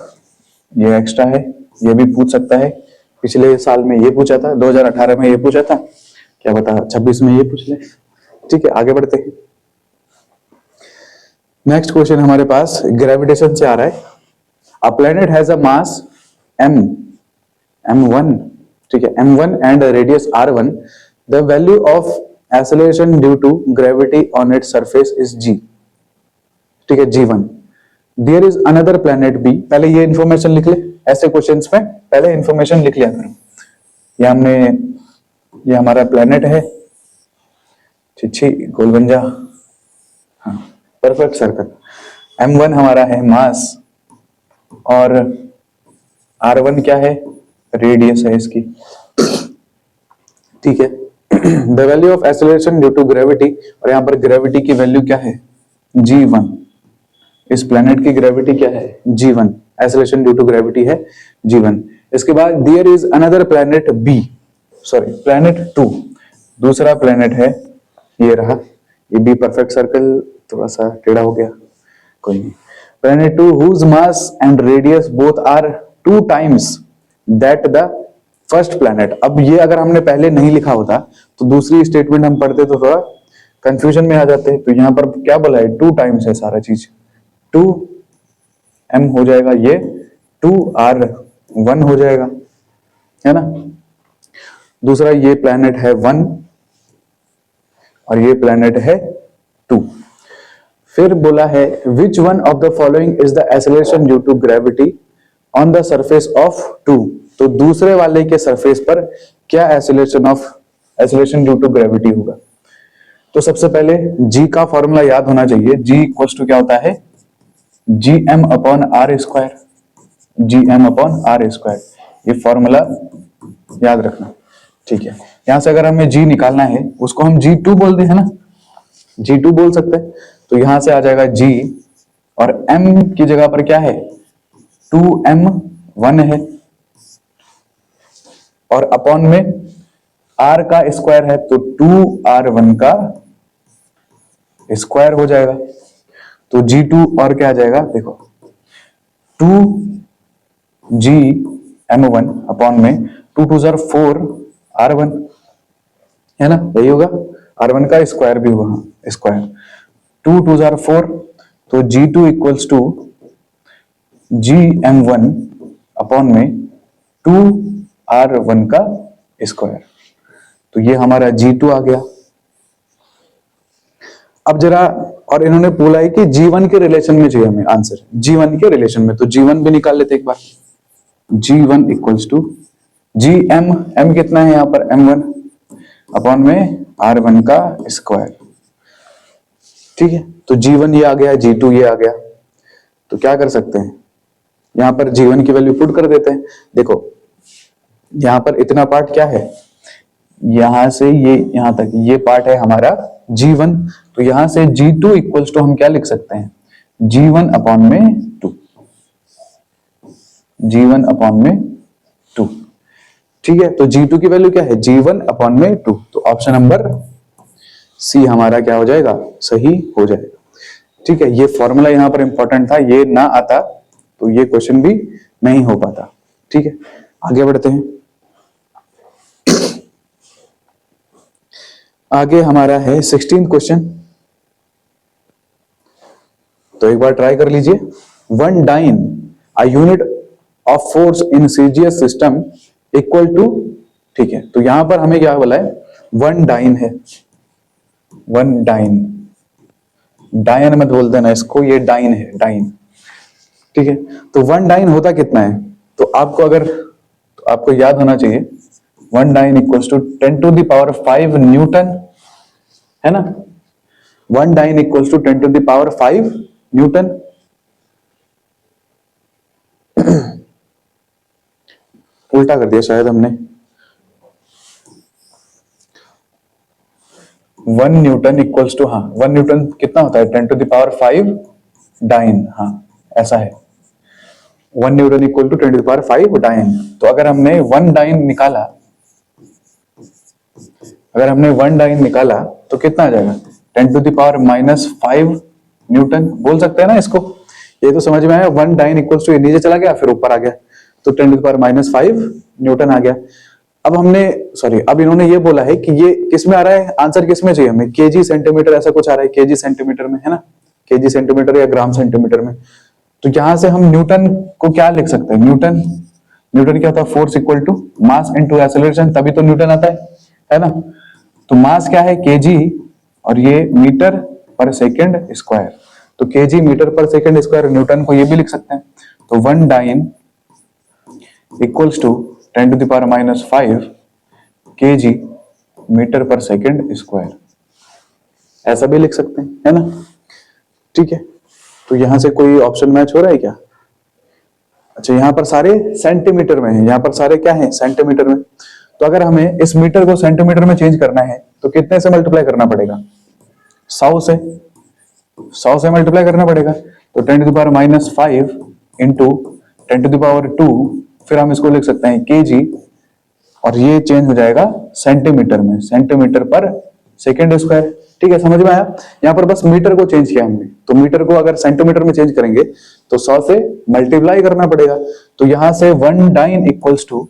ये एक्स्ट्रा है, ये भी पूछ सकता है। पिछले साल में ये पूछा था, 2018 में ये पूछा था, क्या बता 26 में ये पूछ ले। ठीक है, आगे बढ़ते हैं। नेक्स्ट क्वेश्चन हमारे पास ग्रेविटेशन से आ रहा है। A planet has a mass m1, ठीक है, m1 and radius r1, the value of acceleration due to gravity on its surface is g, ठीक है, g1। There is another planet b, पहले ये इंफॉर्मेशन लिख ले, ऐसे क्वेश्चंस में पहले इंफॉर्मेशन लिख लिया करो। ये हमारा प्लैनेट है, छिछी गोल बन जा, हाँ परफेक्ट सर्कल। m1 हमारा है मास और r1 क्या है, रेडियस है इसकी, ठीक है। The value of acceleration due to gravity, और यहाँ पर ग्रेविटी की वैल्यू क्या है, g1। इस प्लेनेट की ग्रेविटी क्या है, g1। Acceleration due to gravity है g1। इसके बाद there is another planet b, sorry planet 2, दूसरा प्लेनेट है, ये रहा, ये बी परफेक्ट सर्कल थोड़ा सा टेढ़ा हो गया, कोई नहीं। Planet 2 whose mass and radius both are 2 times that the first planet. अब ये अगर हमने पहले नहीं लिखा होता तो दूसरी स्टेटमेंट हम पढ़ते तो थोड़ा कंफ्यूजन में आ जाते हैं। तो यहां पर क्या बोला है, 2 टाइम्स है सारा चीज, 2m हो जाएगा, ये 2r1 हो जाएगा, है ना। दूसरा ये प्लेनेट है 1 और ये प्लेनेट है 2। फिर बोला है which one of the following is the acceleration due to gravity on the surface of 2। तो दूसरे वाले के सरफेस पर क्या एक्सेलरेशन ड्यू टू ग्रेविटी होगा। तो सबसे पहले g का फॉर्मूला याद होना चाहिए, g इक्वल्स टू क्या होता है, gm upon R square, gm upon R square, ये फॉर्मूला याद रखना, ठीक है। यहां से अगर हमें g निकालना है, उसको हम g2 बोल दें, है ना, g2 बोल सकते हैं। तो यहां से आ जाएगा g, और m की जगह पर क्या है, 2m1 है, और अपॉन में r का स्क्वायर है तो 2r1 का स्क्वायर हो जाएगा। तो g2 और क्या आ जाएगा, देखो 2gm1 अपॉन में 2 2 4r1, है ना, यही होगा, r1 का स्क्वायर भी होगा, स्क्वायर 2 2 4, तो g2 equals to gm1 upon में 2r1 का स्क्वायर। तो ये हमारा g2 आ गया। अब जरा, और इन्होंने बोला है कि g1 के रिलेशन में चाहिए हमें आंसर, g1 के रिलेशन में, तो g1 भी निकाल लेते एक बार। g1 equals to gm, m कितना है यहाँ पर, m1 अपॉन में r1 का स्क्वायर, ठीक है। तो g1 ये आ गया, g2 ये आ गया। तो क्या कर सकते हैं, यहां पर g1 की वैल्यू पुट कर देते हैं। देखो यहां पर इतना पार्ट क्या है, यहां से ये यहां तक ये पार्ट है हमारा g1, तो यहां से g2 इक्वल्स टू हम क्या लिख सकते हैं, g1 अपॉन में 2, g1 अपॉन में 2, ठीक है। तो g2 की वैल्यू क्या है, g1 अपॉन में 2। तो ऑप्शन नंबर सी हमारा क्या हो जाएगा, सही हो जाएगा, ठीक है। ये फॉर्मूला यहां पर इंपॉर्टेंट था, ये ना आता तो ये क्वेश्चन भी नहीं हो पाता, ठीक है। आगे बढ़ते हैं। आगे हमारा है 16 क्वेश्चन, तो एक बार ट्राई कर लीजिए। 1 dyne a unit of force in CGS system equal to, ठीक है। तो यहां पर हमें क्या बोला है, 1 डाइन है, 1 डाइन, डायन मत बोल देना इसको, ये डाइन है, डाइन, ठीक है। तो 1 डाइन होता कितना है, तो आपको याद होना चाहिए 1 dyne equals to 10 to the power 5 newton, है ना। 1 dyne equals to 10 to the power 5 newton. उल्टा कर दिया शायद हमने, 1 न्यूटन इक्वल्स टू, हाँ 1 न्यूटन कितना होता है, 10 टू द पावर 5 डाइन, हाँ ऐसा है, 1 newton equal to 10 to the power 5 dyne. तो अगर हमने 1 डाइन निकाला, तो कितना आ जाएगा, 10 टू द पावर -5 न्यूटन बोल सकते हैं ना इसको। ये तो समझ में आया, 1 डाइन इक्वल्स टू, ये नीचे चला गया फिर ऊपर आ गया, तो 10 टू द पावर -5 न्यूटन आ गया। अब इन्होंने ये बोला है कि ये किस में आ रहा है, आंसर किस में चाहिए हमें, केजी सेंटीमीटर ऐसा कुछ आ रहा है, केजी सेंटीमीटर में, है ना, केजी सेंटीमीटर या ग्राम सेंटीमीटर में। तो यहां से हम न्यूटन को क्या लिख सकते हैं, न्यूटन क्या होता है, force equal to mass into acceleration, तभी तो न्यूटन आता है ना। तो मास क्या है, केजी, और ये मीटर पर सेकंड स्क्वायर, तो kg metre per second square, newton को ये भी लिख सकते हैं। तो 1 dyne equals to 10 to the power -5 kg metre per second square, ऐसा भी लिख सकते हैं, है ना, ठीक है। तो यहां से कोई ऑप्शन मैच हो रहा है क्या? अच्छा, यहाँ पर सारे सेंटीमीटर में है, यहाँ पर सारे क्या है, सेंटीमीटर में। तो अगर हमें इस मीटर को सेंटीमीटर में चेंज करना है तो कितने से मल्टीप्लाई करना पड़ेगा? 100 से मल्टीप्लाई करना पड़ेगा। तो 10⁻⁻5 इंटू 10⁻², फिर हम इसको लिख सकते हैं केजी, और ये चेंज हो जाएगा सेंटीमीटर में, सेंटीमीटर पर सेकेंड स्क्वायर। ठीक है, समझ में आया? यहाँ पर बस मीटर को चेंज किया हमने, तो मीटर को अगर सेंटीमीटर में चेंज करेंगे तो 100 से मल्टीप्लाई करना पड़ेगा। तो यहां से 1 डाइन इक्वल्स टू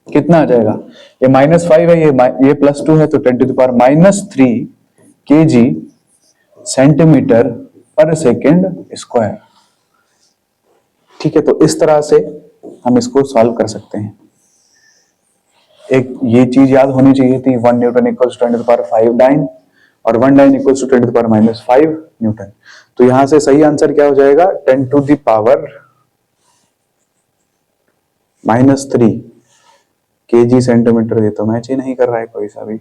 कितना आ जाएगा? ये -5 है, ये +2 है, तो 10⁻³ kg सेंटीमीटर पर सेकेंड स्क्वायर। ठीक है, तो इस तरह से हम इसको सॉल्व कर सकते हैं। एक ये चीज याद होनी चाहिए थी, 1 न्यूटन इक्वल्स टू 10⁵ डाइन, और 1 डाइन इक्वल्स टू 10⁻⁵ न्यूटन। तो यहां से सही आंसर क्या हो जाएगा? 10⁻³ kg सेंटीमीटर। ये तो मैच ही नहीं कर रहा है कोई सा भी।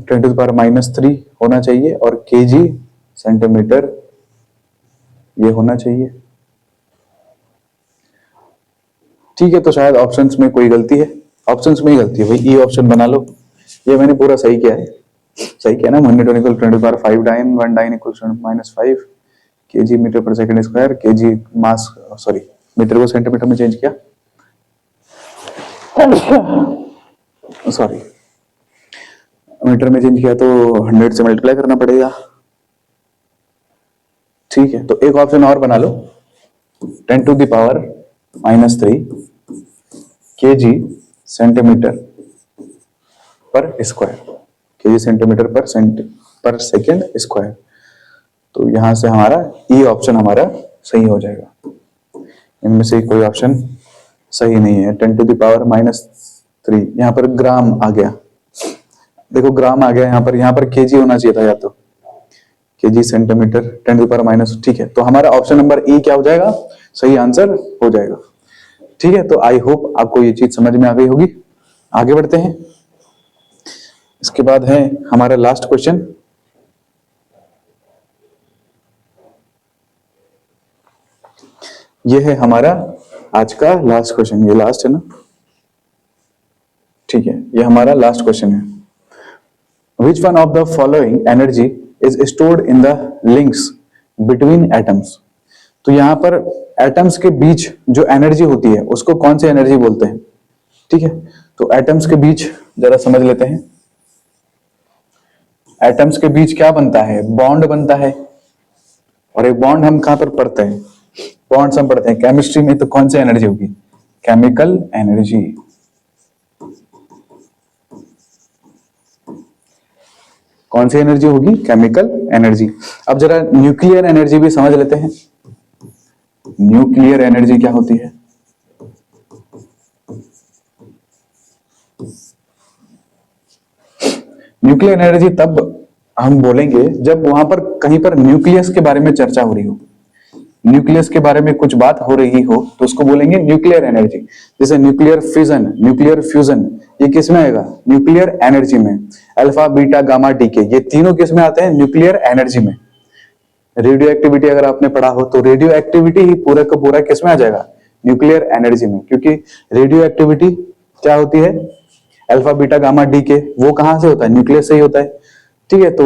(10⁻³ होना चाहिए और kg सेंटीमीटर ये होना चाहिए। ठीक है, तो शायद ऑप्शंस में कोई गलती है, ऑप्शंस में ही गलती है भाई। ई ऑप्शन बना लो, ये मैंने पूरा सही किया है, सही किया ना। 1 newton equal 10⁵ dyne, 1 dyne equal -5 kg metre per second square, kg mass, sorry metre को सेंटीमीटर में चेंज किया, सॉरी मीटर में चेंज किया तो 100 से मल्टीप्लाई करना पड़ेगा। ठीक है, तो एक ऑप्शन और बना लो, 10⁻³ kg सेंटीमीटर पर स्क्वायर, kg सेंटीमीटर पर सेकेंड स्क्वायर। तो यहां से हमारा ई ऑप्शन हमारा सही हो जाएगा। इनमें से कोई ऑप्शन सही नहीं है। 10⁻³ यहाँ पर ग्राम आ गया, देखो ग्राम आ गया यहाँ पर केजी होना चाहिए था, या तो केजी सेंटीमीटर 10⁻⁻। ठीक है, तो हमारा ऑप्शन नंबर ई क्या हो जाएगा? सही आंसर हो जाएगा। ठीक है, तो आई होप आपको ये चीज समझ में आ गई होगी। आगे बढ़ते हैं। इसके बाद है हमारा लास्ट क्वेश्चन। ये है हमारा आज का लास्ट क्वेश्चन, ये लास्ट है ना? ठीक है, ये हमारा लास्ट क्वेश्चन है। Which one of the following energy is stored in the links between atoms? तो यहाँ पर एटम्स के बीच जो एनर्जी होती है उसको कौन सी एनर्जी बोलते हैं? ठीक है, तो एटम्स के बीच जरा समझ लेते हैं। एटम्स के बीच क्या बनता है? बॉन्ड बनता है, और एक बॉन्ड हम कहां पर पढ़ते हैं? बॉन्ड्स हम पढ़ते हैं केमिस्ट्री में, तो कौन सी एनर्जी होगी? Chemical energy. कौन सी एनर्जी होगी? Chemical energy. अब जरा न्यूक्लियर एनर्जी भी समझ लेते हैं। न्यूक्लियर एनर्जी क्या होती है? न्यूक्लियर एनर्जी तब हम बोलेंगे जब वहां पर कहीं पर न्यूक्लियस के बारे में चर्चा हो रही हो, न्यूक्लियस के बारे में कुछ बात हो रही हो तो उसको बोलेंगे न्यूक्लियर एनर्जी। जैसे न्यूक्लियर फिजन, न्यूक्लियर फ्यूजन, ये किस में आएगा? न्यूक्लियर एनर्जी में। अल्फा बीटा गामा डीके, ये तीनों किस में आते हैं? न्यूक्लियर एनर्जी में। रेडियो एक्टिविटी अगर आपने पढ़ा हो तो रेडियो एक्टिविटी ही पूरा का पूरा किस में आ जाएगा? न्यूक्लियर एनर्जी में, क्योंकि रेडियो एक्टिविटी क्या होती है? अल्फा बीटा गामा डीके, वो कहां से होता है? न्यूक्लियस से ही होता है। ठीक है, तो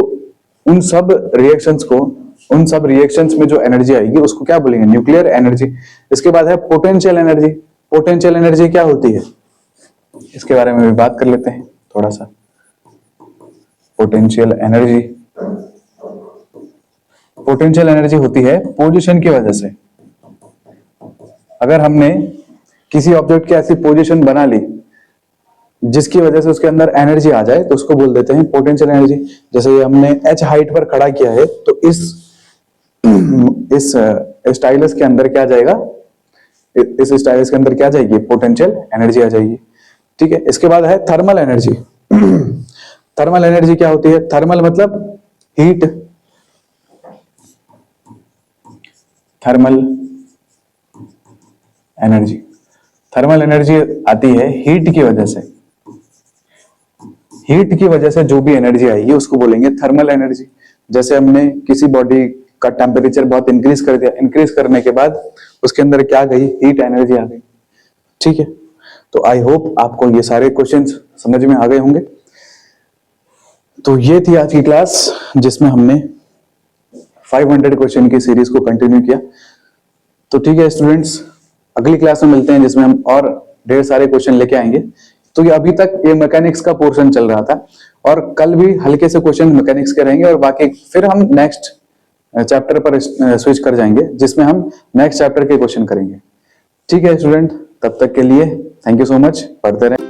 उन सब रिएक्शंस में जो एनर्जी आएगी उसको क्या बोलेंगे? Nuclear energy. इसके बाद है पोटेंशियल एनर्जी। पोटेंशियल एनर्जी क्या होती है? इसके बारे में भी बात कर लेते हैं थोड़ा सा। पोटेंशियल एनर्जी, पोटेंशियल एनर्जी होती है पोजीशन की वजह से। अगर हमने किसी ऑब्जेक्ट की ऐसी पोजीशन बना ली जिसकी वजह से उसके अंदर एनर्जी आ जाए तो उसको बोल देते हैं पोटेंशियल एनर्जी। जैसे ये हमने h हाइट पर खड़ा किया है तो इस स्टाइलस के अंदर क्या जाएगा? इस स्टाइलस के अंदर क्या जाएगी? पोटेंशियल एनर्जी आ जाएगी। ठीक है, इसके बाद है थर्मल एनर्जी। थर्मल एनर्जी क्या होती है? थर्मल मतलब heat, thermal energy. Thermal energy आती है हीट की वजह से। हीट की वजह से जो भी एनर्जी आएगी उसको बोलेंगे थर्मल एनर्जी। जैसे हमने किसी बॉडी का टेम्परेचर बहुत इंक्रीज कर दिया, इंक्रीज करने के बाद उसके अंदर क्या गई, हीट एनर्जी आ गई। ठीक है, तो आई होप आपको ये सारे क्वेश्चंस समझ में आ गए होंगे। तो ये थी आज की क्लास जिसमें हमने 500 क्वेश्चन की सीरीज को कंटिन्यू किया। तो ठीक है स्टूडेंट्स, अगली क्लास में मिलते हैं जिसमें हम और ढेर सारे क्वेश्चन लेके आएंगे। तो ये अभी तक ये मैकेनिक्स का पोर्शन चल रहा था और कल भी हल्के से क्वेश्चन मैकेनिक्स के रहेंगे और बाकी फिर हम नेक्स्ट चैप्टर पर स्विच कर जाएंगे जिसमें हम नेक्स्ट चैप्टर के क्वेश्चन करेंगे। ठीक है स्टूडेंट, तब तक के लिए थैंक यू सो मच, पढ़ते रहें।